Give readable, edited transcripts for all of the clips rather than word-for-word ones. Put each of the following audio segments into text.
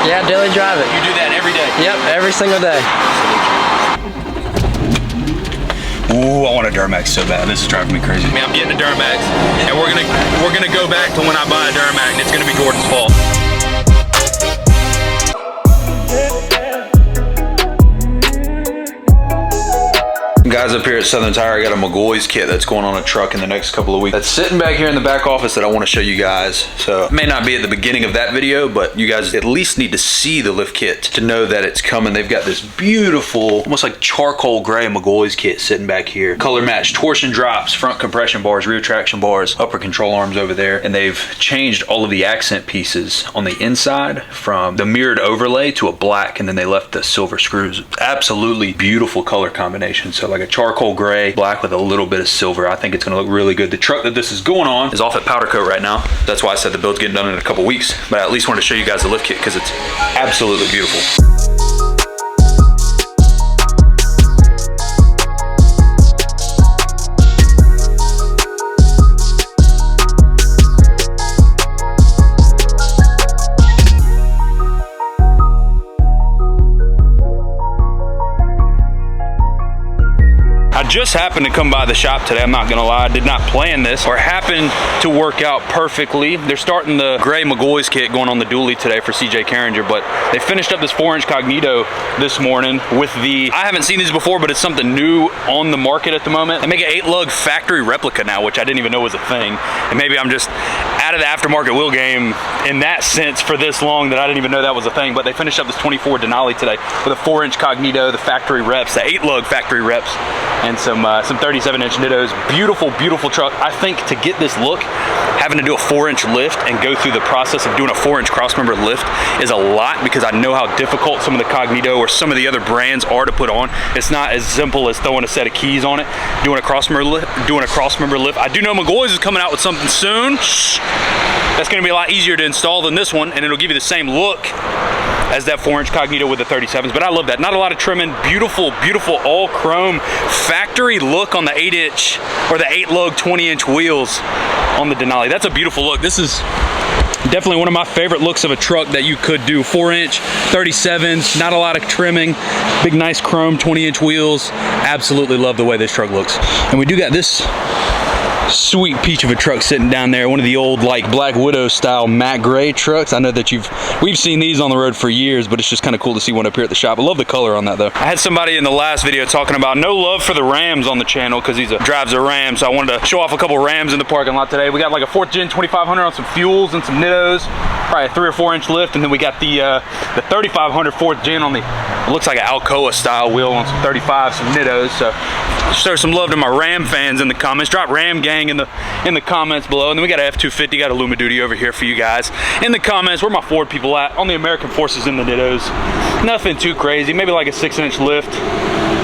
Yeah, daily drive it. You do that every day? Yep, every single day. Ooh, I want a Duramax so bad. This is driving me crazy. Man, I'm getting a Duramax, and we're gonna go back to when I buy a Duramax. It's gonna be Jordan's fault. Guys up here at Southern Tire, I got a McGaughy's kit that's going on a truck in the next couple of weeks. That's sitting back here in the back office that I want to show you guys. So it may not be at the beginning of that video, but you guys at least need to see the lift kit to know that it's coming. They've got this beautiful, almost like charcoal gray McGaughy's kit sitting back here. Color matched torsion drops, front compression bars, rear traction bars, upper control arms over there. And they've changed all of the accent pieces on the inside from the mirrored overlay to a black, and then they left the silver screws. Absolutely beautiful color combination. So like a charcoal gray, black with a little bit of silver. I think it's gonna look really good. The truck that this is going on is off at powder coat right now. That's why I said the build's getting done in a couple weeks, but I at least wanted to show you guys the lift kit because it's absolutely beautiful. Just happened to come by the shop today. I'm not gonna lie, I did not plan this or happen to work out perfectly. They're starting the gray McGaughy's kit going on the dually today for CJ Carringer, but they finished up this 4-inch Cognito this morning with the, I haven't seen these before, but it's something new on the market at the moment. They make an 8-lug factory replica now, which I didn't even know was a thing. And maybe I'm just out of the aftermarket wheel game in that sense for this long that I didn't even know that was a thing. But they finished up this 24 Denali today with a 4-inch Cognito, the factory reps, the 8-lug factory reps, and some 37-inch Nittos. Beautiful, beautiful truck. I think to get this look, having to do a 4-inch lift and go through the process of doing a 4-inch crossmember lift is a lot, because I know how difficult some of the Cognito or some of the other brands are to put on. It's not as simple as throwing a set of keys on it, doing a crossmember lift. I do know McGaughy's is coming out with something soon. That's going to be a lot easier to install than this one, and it'll give you the same look as that 4-inch Cognito with the 37s, but I love that. Not a lot of trimming, beautiful, beautiful all chrome factory look on the 8-inch or the 8-lug 20-inch wheels on the Denali. That's a beautiful look. This is definitely one of my favorite looks of a truck that you could do. 4-inch, 37s, not a lot of trimming, big nice chrome 20-inch wheels. Absolutely love the way this truck looks. And we do got this sweet peach of a truck sitting down there, one of the old like Black Widow style matte gray trucks. I know that we've seen these on the road for years, but it's just kind of cool to see one up here at the shop. I love the color on that though. I had somebody in the last video talking about no love for the Rams on the channel because he drives a Ram, so I wanted to show off a couple Rams in the parking lot today. We got like a 4th gen 2500 on some fuels and some Nittos, probably a 3 or 4-inch lift, and then we got the 3500 4th gen on the, it looks like an Alcoa style wheel on some 35, some Nittos. So show some love to my Ram fans in the comments. Drop Ram gang in the comments below. And then we got an F250, got a Blvd over here for you guys in the comments. Where my Ford people at on the American Forces in the Nittos. Nothing too crazy, maybe like a 6-inch lift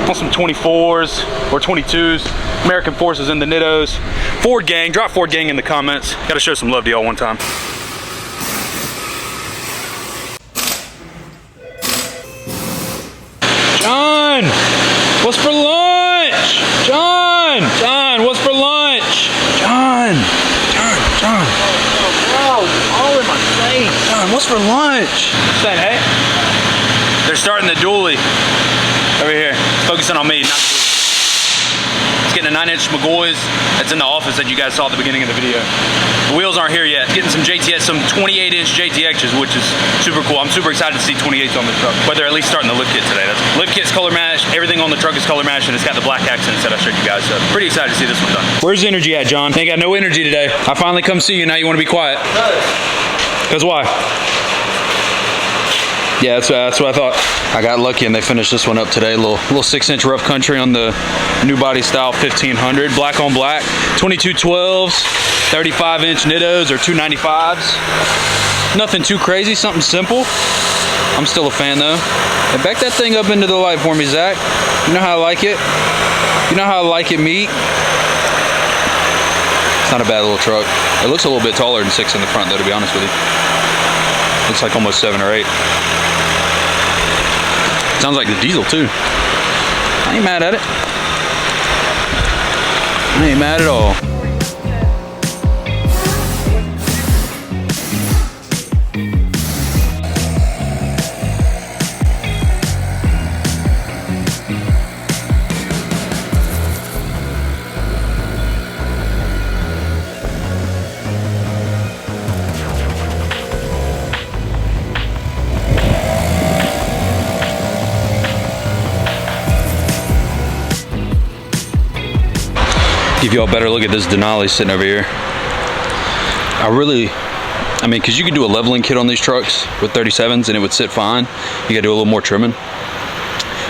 on some 24s or 22s. American Forces in the Nittos. Ford gang, drop Ford gang in the comments. Got to show some love to y'all one time. John, what's for lunch? John, what's for lunch? John. Oh, all in my face. John, what's for lunch? Saying, hey. They're starting the dually over here. Focusing on me, not the dually. It's getting a 9-inch McGaughy's that's in the office that you guys saw at the beginning of the video. The wheels aren't here yet. Getting some JTX, some 28-inch JTXs, which is super cool. I'm super excited to see 28s on the truck. But they're at least starting the lift kit today. That's lift kit's color matched. Everything on the truck is color matched, and it's got the black accents that I showed you guys. So pretty excited to see this one done. Where's the energy at, John? Ain't got no energy today. I finally come see you. Now you want to be quiet? Because why? Yeah, that's what I thought. I got lucky and they finished this one up today. Little 6-inch rough country on the new body style 1500, black on black, 2212s, 35-inch Nittos or 295s. Nothing too crazy, something simple. I'm still a fan though. And back that thing up into the light for me, Zach. You know how I like it. You know how I like it, meat. It's not a bad little truck. It looks a little bit taller than 6 in the front though, to be honest with you. Looks like almost 7 or 8. Sounds like the diesel too. I ain't mad at it. I ain't mad at all. give y'all a better look at this Denali sitting over here. I mean, because you could do a leveling kit on these trucks with 37s and it would sit fine. You gotta do a little more trimming.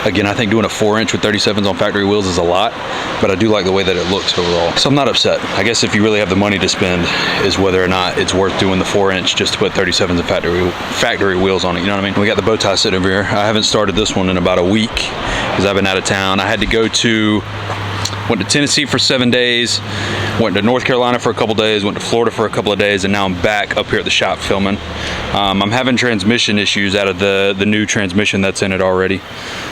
Again, I think doing a 4-inch with 37s on factory wheels is a lot, but I do like the way that it looks overall. So I'm not upset. I guess if you really have the money to spend is whether or not it's worth doing the 4-inch just to put 37s and factory wheels on it, you know what I mean? We got the bow tie sitting over here. I haven't started this one in about a week because I've been out of town. I had to went to Tennessee for 7 days, went to North Carolina for a couple days, went to Florida for a couple of days, and now I'm back up here at the shop filming. I'm having transmission issues out of the new transmission that's in it already.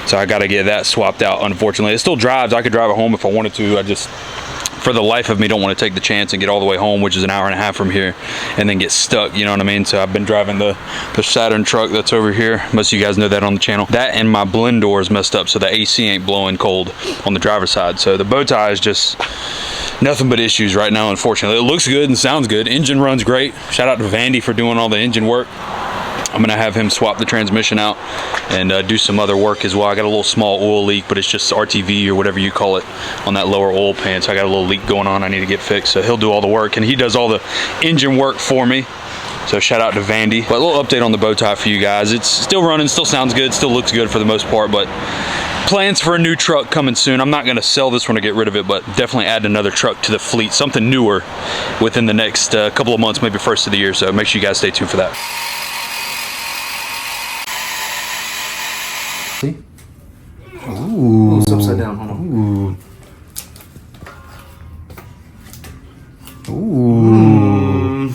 So I gotta get that swapped out, unfortunately. It still drives. I could drive it home if I wanted to. I just, for the life of me, don't want to take the chance and get all the way home, which is an hour and a half from here, and then get stuck, you know what I mean? So I've been driving the Saturn truck that's over here. Most of you guys know that on the channel. That and my blend door is messed up, so the AC ain't blowing cold on the driver's side. So the bow tie is just nothing but issues right now, unfortunately. It looks good and sounds good. Engine runs great. Shout out to Vandy for doing all the engine work. I'm gonna have him swap the transmission out and do some other work as well. I got a little small oil leak, but it's just RTV or whatever you call it on that lower oil pan. So I got a little leak going on I need to get fixed. So he'll do all the work, and he does all the engine work for me. So shout out to Vandy. But a little update on the bow tie for you guys. It's still running, still sounds good, still looks good for the most part, but plans for a new truck coming soon. I'm not gonna sell this one to get rid of it, but definitely add another truck to the fleet, something newer within the next couple of months, maybe first of the year. So make sure you guys stay tuned for that. See? Ooh. Oh, it's upside down. Hold on. Ooh. Ooh.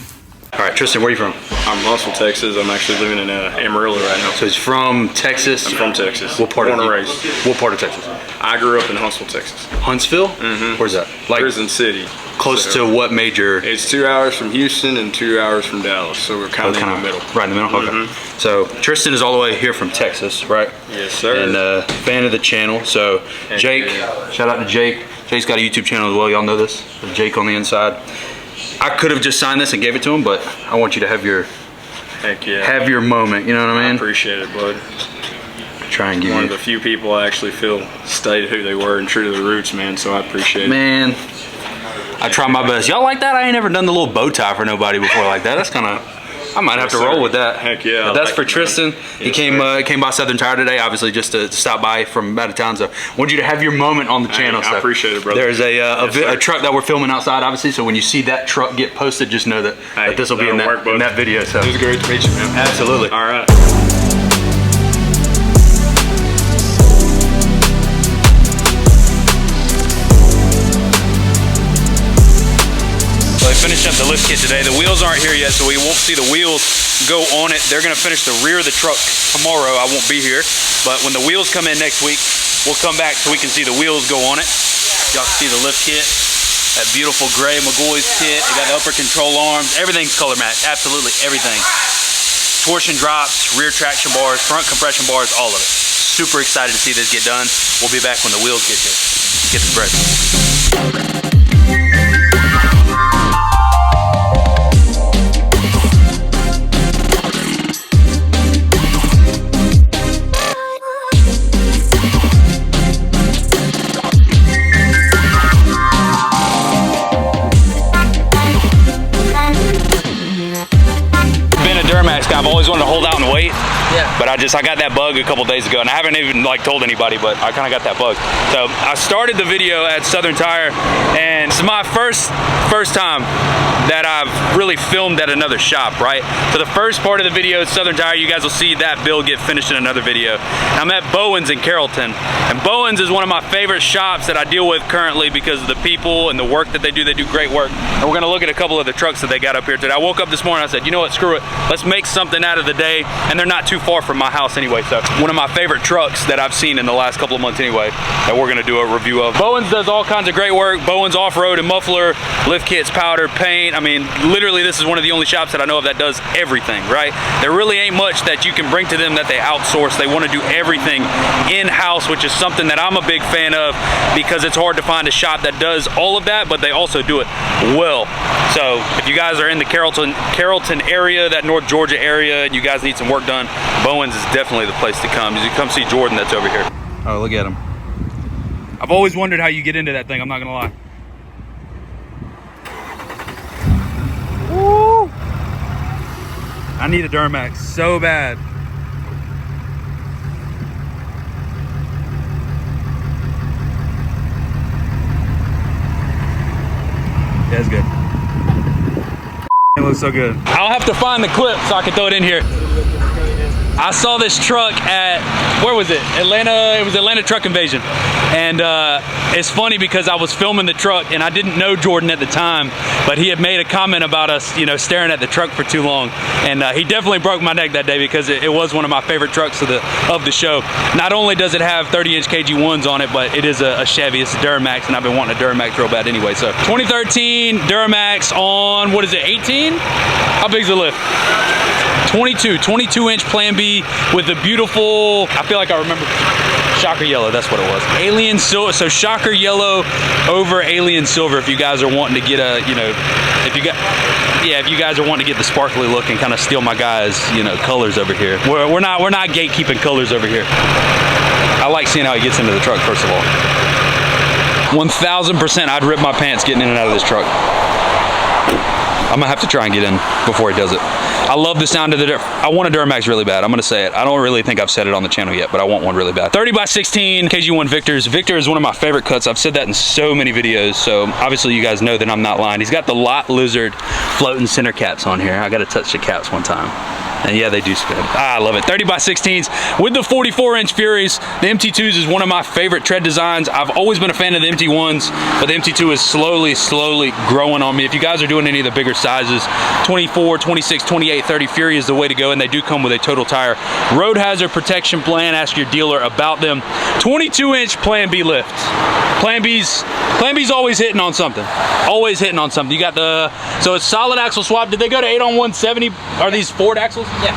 All right, Tristan, where are you from? I'm from Huntsville, Texas. I'm actually living in Amarillo right now. So he's from Texas? I'm from Texas. What part Born and raised. What part of Texas? I grew up in Huntsville, Texas. Huntsville? Mm-hmm. Where's that? Like Prison City. Close to what major? It's 2 hours from Houston and 2 hours from Dallas, so we're kind of in the middle. Right in the middle? Okay. So Tristan is all the way here from Texas, right? Yes, sir. And fan of the channel. So Jake, shout out to Jake. Jake's got a YouTube channel as well. Y'all know this. There's Jake on the inside. I could have just signed this and gave it to him, but I want you to have your have your moment. You know what I mean? I appreciate it, bud. Try and give one of the few people I actually feel stayed who they were and true to the roots, man. So I appreciate it. Man, I try my best. Y'all like that? I ain't never done the little bow tie for nobody before like that. That's kind of, I might have to roll with that. Heck yeah. But that's for Tristan. He came by Southern Tire today, obviously just to stop by from out of town. So I want you to have your moment on the channel. I appreciate it, brother. There's a truck that we're filming outside, obviously. So when you see that truck get posted, just know that, that this will be in that video. So it was great to meet you, man. Absolutely. All right. Finished up the lift kit today. The wheels aren't here yet, so we won't see the wheels go on it. They're gonna finish the rear of the truck tomorrow. I won't be here, but when the wheels come in next week, we'll come back so we can see the wheels go on it. Y'all can see the lift kit, that beautiful gray McGaughy's kit. They got the upper control arms. Everything's color matched, absolutely everything. Torsion drops, rear traction bars, front compression bars, all of it. Super excited to see this get done. We'll be back when the wheels get here. Get the bread. Duramax guy. I've always wanted to hold out and wait. Yeah. But I got that bug a couple days ago, and I haven't even told anybody, but I kind of got that bug. So I started the video at Southern Tire, and it's my first time that I've really filmed at another shop, right? So the first part of the video is Southern Tire. You guys will see that build get finished in another video. And I'm at Bowen's in Carrollton, and Bowen's is one of my favorite shops that I deal with currently because of the people and the work that they do. They do great work. And we're gonna look at a couple of the trucks that they got up here today. I woke up this morning, I said, you know what, screw it. Let's make something out of the day, and they're not too far from my house anyway. So one of my favorite trucks that I've seen in the last couple of months anyway, that we're gonna do a review of. Bowen's does all kinds of great work. Bowen's off-road and muffler, lift kits, powder, paint. I mean, literally this is one of the only shops that I know of that does everything, right? There really ain't much that you can bring to them that they outsource. They wanna do everything in-house, which is something that I'm a big fan of because it's hard to find a shop that does all of that, but they also do it well. So if you guys are in the Carrollton area, that North Georgia area, and you guys need some work done, Bowen's is definitely the place to come. You come see Jordan that's over here. Oh, look at him. I've always wondered how you get into that thing, I'm not gonna lie. I need a Duramax so bad. Yeah, it's good. It looks so good. I'll have to find the clip so I can throw it in here. I saw this truck at, where was it? Atlanta, it was Atlanta Truck Invasion. And it's funny because I was filming the truck and I didn't know Jordan at the time, but he had made a comment about us, you know, staring at the truck for too long. And he definitely broke my neck that day because it was one of my favorite trucks of the show. Not only does it have 30-inch KG1s on it, but it is a Chevy, it's a Duramax, and I've been wanting a Duramax real bad anyway. So 2013 Duramax on, what is it, 18? How big's the lift? 22-inch Plan B with the beautiful, I feel like I remember, Shocker Yellow, that's what it was. Alien Silver, so Shocker Yellow over Alien Silver if you guys are wanting to get a, you know, if you guys are wanting to get the sparkly look and kind of steal my guys', you know, colors over here. We're not gatekeeping colors over here. I like seeing how he gets into the truck, first of all. 1000% I'd rip my pants getting in and out of this truck. I'm gonna have to try and get in before he does it. I love the sound of the, I want a Duramax really bad. I'm gonna say it. I don't really think I've said it on the channel yet, but I want one really bad. 30x16 KG1 Victors. Victor is one of my favorite cuts. I've said that in so many videos, so obviously you guys know that I'm not lying. He's got the Lot Lizard floating center caps on here. I gotta touch the caps one time. And yeah, they do spin. I love it. 30x16s with the 44-inch Furies. The MT2s is one of my favorite tread designs. I've always been a fan of the MT1s, but the MT2 is slowly growing on me. If you guys are doing any of the bigger sizes, 24, 26, 28, 30 Fury is the way to go, and they do come with a total tire road hazard protection plan. Ask your dealer about them. 22-inch Plan B lift. Plan B's always hitting on something. Always hitting on something. You got the, so it's solid axle swap. Did they go to 8-on-170? Are these Ford axles? Yeah.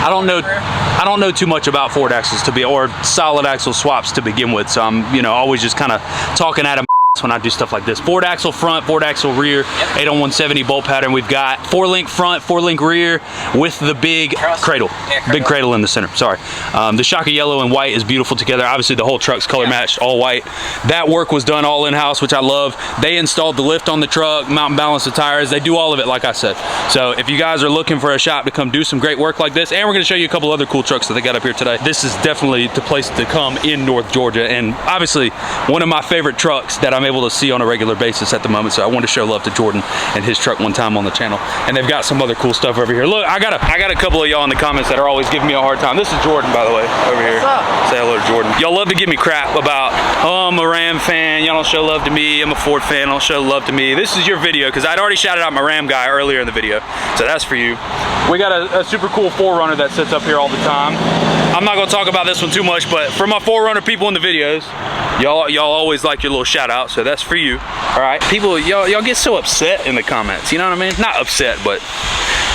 I don't know too much about Ford axles or solid axle swaps to begin with, so I'm, you know, always just kind of talking at them when I do stuff like this. Ford axle front, Ford axle rear, 8-on-170 bolt pattern. We've got 4-link front, 4-link rear with the big cradle. Yeah, big cradle in the center, sorry. The Shocker Yellow and white is beautiful together. Obviously the whole truck's color matched, all white. That work was done all in-house, which I love. They installed the lift on the truck, mountain balance the tires. They do all of it, like I said. So if you guys are looking for a shop to come do some great work like this, and we're gonna show you a couple other cool trucks that they got up here today, this is definitely the place to come in North Georgia, and obviously one of my favorite trucks that I'm able to see on a regular basis at the moment. So I want to show love to Jordan and his truck one time on the channel, and they've got some other cool stuff over here. Look, I got a couple of y'all in the comments that are always giving me a hard time. This is Jordan, by the way, over here. What's up? Say hello to Jordan. Y'all love to give me crap about, oh, I'm a Ram fan, y'all don't show love to me. I'm a Ford fan, don't show love to me. This is your video, because I'd already shouted out my Ram guy earlier in the video, so that's for you. We got a super cool 4Runner that sits up here all the time. I'm not gonna talk about this one too much, but for my 4Runner people in the videos, y'all always like your little shout out, so that's for you. All right, people, y'all get so upset in the comments, you know what I mean? Not upset, but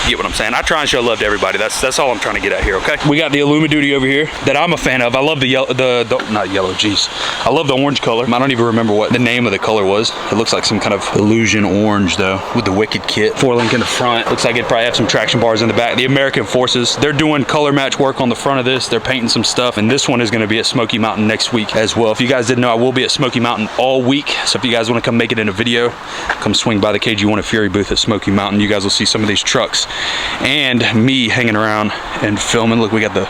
you get what I'm saying. I try and show love to everybody. That's all I'm trying to get at here, okay? We got the Illumi over here that I'm a fan of. I love the yellow, not yellow, geez. I love the orange color. I don't even remember what the name of the color was. It looks like some kind of illusion orange though, with the Wicked kit. 4-link in the front. Looks like it probably have some traction bars in the back. The American Forces, they're doing color match work on the front of this. They're painting some stuff, and this one is gonna be at Smoky Mountain next week as well. If you guys didn't know, I will be at Smoky Mountain all week. So if you guys wanna come make it in a video, come swing by the KG1 and Fury booth at Smoky Mountain. You guys will see some of these trucks and me hanging around and filming. Look, we got the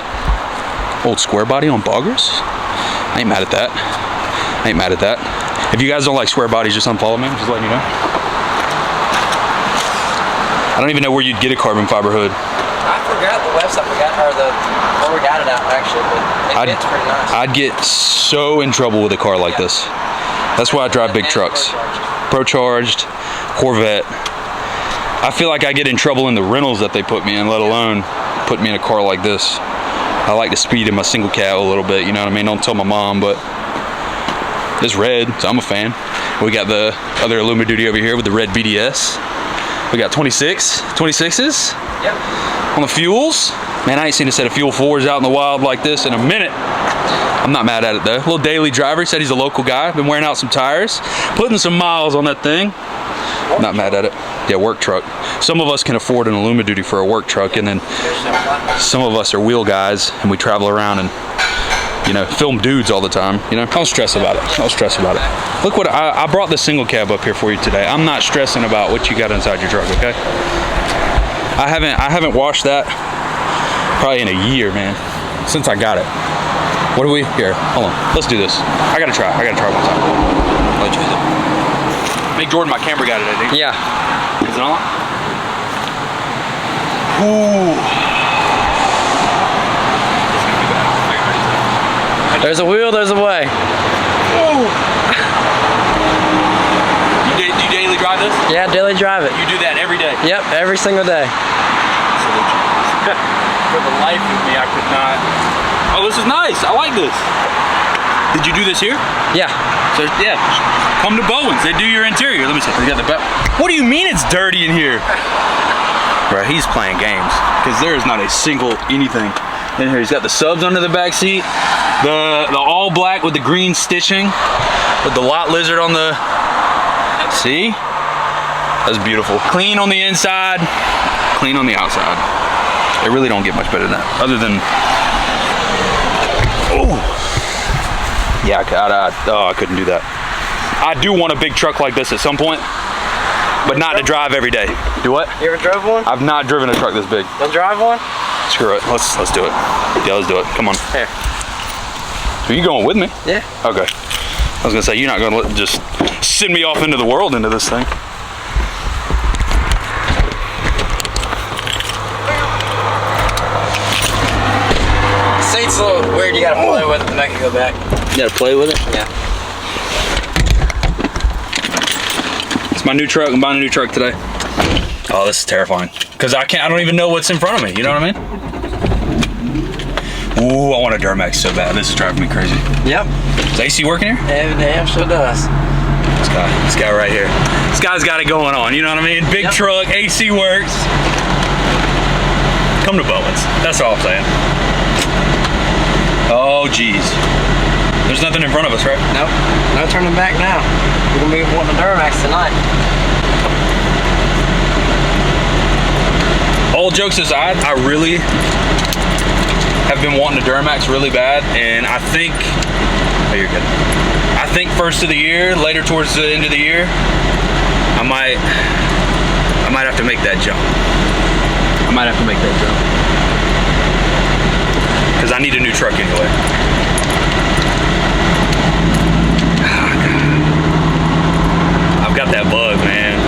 old square body on boggers. I ain't mad at that. I ain't mad at that. If you guys don't like square bodies, just unfollow me. I'm just letting you know. I don't even know where you'd get a carbon fiber hood. I forgot the website we got, or where we got it out actually, but it's pretty nice. I'd get so in trouble with a car like this. That's why I drive big trucks. Pro-charged, Corvette. I feel like I get in trouble in the rentals that they put me in, let alone put me in a car like this. I like to speed in my single cab a little bit, you know what I mean? Don't tell my mom, but it's red, so I'm a fan. We got the other Illumi over here with the red BDS. We got 26s. Yep. On the fuels. Man, I ain't seen a set of Fuel 4s out in the wild like this in a minute. I'm not mad at it though. A little daily driver. He said he's a local guy. Been wearing out some tires, putting some miles on that thing. Not mad at it. Yeah, work truck. Some of us can afford an Illumi for a work truck, and then some of us are wheel guys, and we travel around and, you know, film dudes all the time. You know, don't stress about it. Don't stress about it. Look what I brought the single cab up here for you today. I'm not stressing about what you got inside your truck, okay? I haven't washed that probably in a year, man, since I got it. What do we, here, hold on, let's do this. I gotta try one time. Let's use it. Make Jordan my camera guy today, dude. Yeah. Is it on? Ooh. There's a wheel, there's a way. Ooh. Do you daily drive this? Yeah, daily drive it. You do that every day? Yep, every single day. For the life of me, I could not. Oh, this is nice. I like this. Did you do this here? Yeah. So yeah, come to Bowen's. They do your interior. Let me see. You got the belt. What do you mean it's dirty in here? Bro, he's playing games because there is not a single anything in here. He's got the subs under the back seat, the all black with the green stitching, with the lot lizard on the. See? That's beautiful. Clean on the inside, clean on the outside. They really don't get much better than that, other than. Oh. Yeah, I couldn't do that. I do want a big truck like this at some point, but not to drive every day. Do what? You ever drove one? I've not driven a truck this big. You'll drive one? Screw it. Let's do it. Yeah, let's do it. Come on. Here. Are you going with me? Yeah. Okay. I was gonna say you're not gonna just send me off into the world into this thing. Seat's a little weird. You gotta play with it to make it go back. You gotta play with it? Yeah. It's my new truck. I'm buying a new truck today. Oh, this is terrifying. Cause I don't even know what's in front of me. You know what I mean? Ooh, I want a Duramax so bad. This is driving me crazy. Yep. Is AC working here? Every damn sure does. This guy right here. This guy's got it going on. You know what I mean? Big truck, AC works. Come to Bowen's. That's all I'm saying. Oh, geez. There's nothing in front of us, right? Nope. No turning back now. We're gonna be wanting a Duramax tonight. All jokes aside, I really have been wanting a Duramax really bad, and I think, oh, you're good. I think first of the year, later towards the end of the year, I might have to make that jump. I might have to make that jump. Because I need a new truck anyway. I've got that bug, man.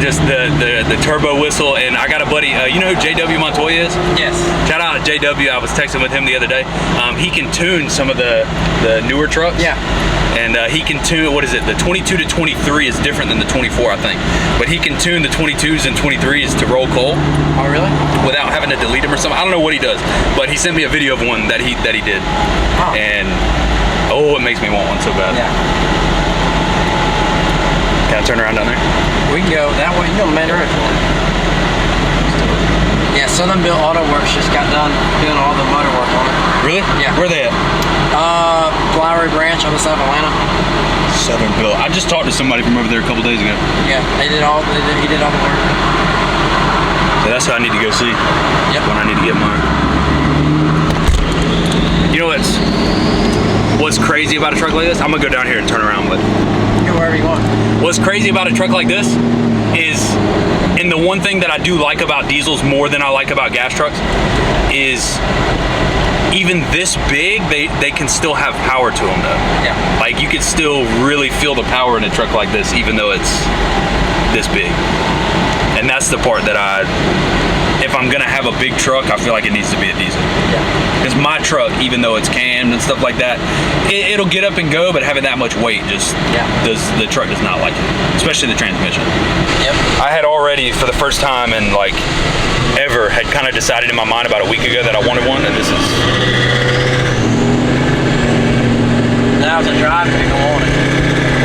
The turbo whistle, and I got a buddy, you know who JW Montoya is? Yes. Shout out to JW, I was texting with him the other day. He can tune some of the newer trucks. Yeah. And he can tune, what is it, the 22 to 23 is different than the 24, I think. But he can tune the 22s and 23s to roll coal. Oh, really? Without having to delete them or something. I don't know what he does, but he sent me a video of one that he did. Oh. And, oh, it makes me want one so bad. Yeah. Can I turn around down there? We can go that way. You go Main Road for it. Yeah, Southern Built Auto Works just got done doing all the motor work on it. Really? Yeah. Where are they at? Flowery Branch on the side of Atlanta. Southern Built. I just talked to somebody from over there a couple days ago. Yeah, he did all the work. So that's who I need to go see. Yep. When I need to get mine. You know what's crazy about a truck like this? I'm gonna go down here and turn around, but Go wherever you want. what's crazy about a truck like this is, and the one thing that I do like about diesels more than I like about gas trucks, is even this big, they can still have power to them though. Yeah. Like you could still really feel the power in a truck like this, even though it's this big. And that's the part that if I'm gonna have a big truck, I feel like it needs to be a diesel. Yeah. Because my truck, even though it's cammed and stuff like that, it'll get up and go, but having that much weight just the truck does not like it, especially the transmission. Yep. I had already, for the first time in like ever, had kind of decided in my mind about a week ago that I wanted one, and this is. Now it's a drive, you're gonna want it.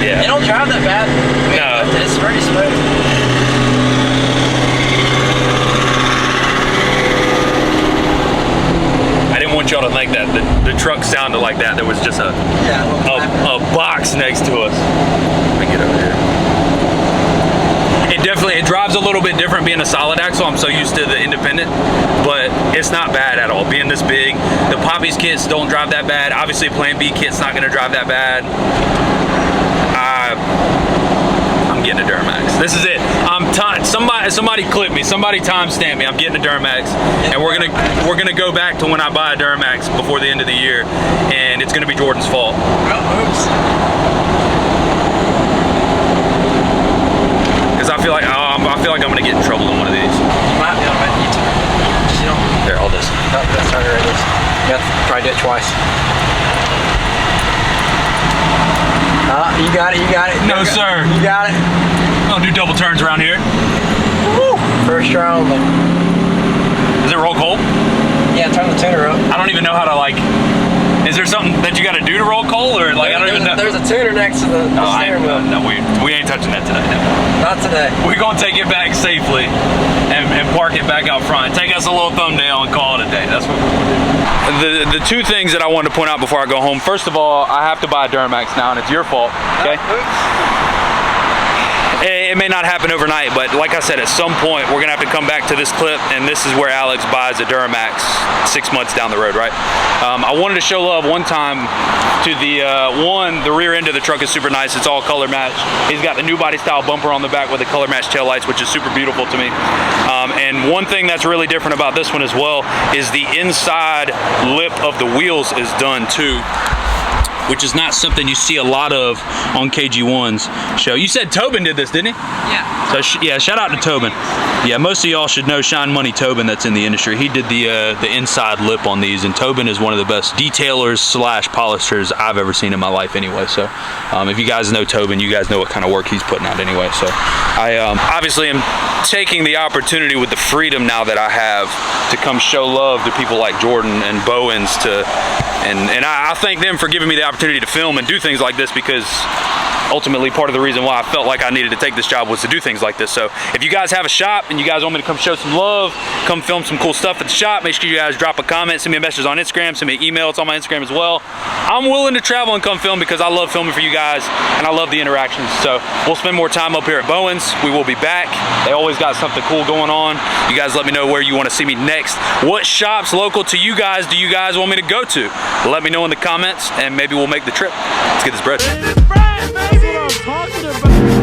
Yeah. It don't drive that bad. No. It's pretty smooth. I didn't want y'all to think that the truck sounded like that. There was just a box next to us. Let me get over here. It drives a little bit different being a solid axle. I'm so used to the independent, but it's not bad at all. Being this big, the Poppy's kits don't drive that bad. Obviously, Plan B kit's not gonna drive that bad. I'm getting a Duramax. This is it. Somebody clip me. Somebody timestamp me. I'm getting a Duramax, and we're gonna go back to when I buy a Duramax before the end of the year, and it's gonna be Jordan's fault. Oops. Because I feel like I'm gonna get in trouble in one of these. You might be on my YouTube. You know. Here, hold this. That's how it is. You have to try to do it twice. You got it, you got it. No, sir. You got it. Don't do double turns around here. Woo. First try only. Does it roll cold? Yeah, turn the tuner up. I don't even know how to, like, is there something that you got to do to roll cold, or like, I don't even know. There's a tuner next to the steering wheel. No, we ain't touching that today. No. Not today. We're gonna take it back safely and park it back out front. Take us a little thumbnail and call it a day. That's what we're gonna do. The two things that I wanted to point out before I go home. First of all, I have to buy a Duramax now, and it's your fault. Okay. It may not happen overnight, but like I said, at some point we're gonna have to come back to this clip, and this is where Alex buys a Duramax 6 months down the road, right? I wanted to show love one time to the rear end of the truck is super nice. It's all color matched. He's got the new body style bumper on the back with the color matched tail lights, which is super beautiful to me. And one thing that's really different about this one as well is the inside lip of the wheels is done too, which is not something you see a lot of on KG1's show. You said Tobin did this, didn't he? Yeah. So yeah, shout out to Tobin. Yeah, most of y'all should know Shine Money Tobin that's in the industry. He did the inside lip on these, and Tobin is one of the best detailers / polishers I've ever seen in my life anyway. So if you guys know Tobin, you guys know what kind of work he's putting out anyway. So I obviously am taking the opportunity with the freedom now that I have to come show love to people like Jordan and Bowens and I thank them for giving me the opportunity to film and do things like this, because ultimately part of the reason why I felt like I needed to take this job was to do things like this. So if you guys have a shop and you guys want me to come show some love, come film some cool stuff at the shop, make sure you guys drop a comment, send me a message on Instagram, send me an email. It's on my Instagram as well. I'm willing to travel and come film because I love filming for you guys and I love the interactions. So we'll spend more time up here at Bowens. We will be back. They always got something cool going on. You guys let me know where you want to see me next. What shops local to you guys do you guys want me to go to? Let me know in the comments and maybe we'll make the trip. Let's get this bread. That's what I'm talking about.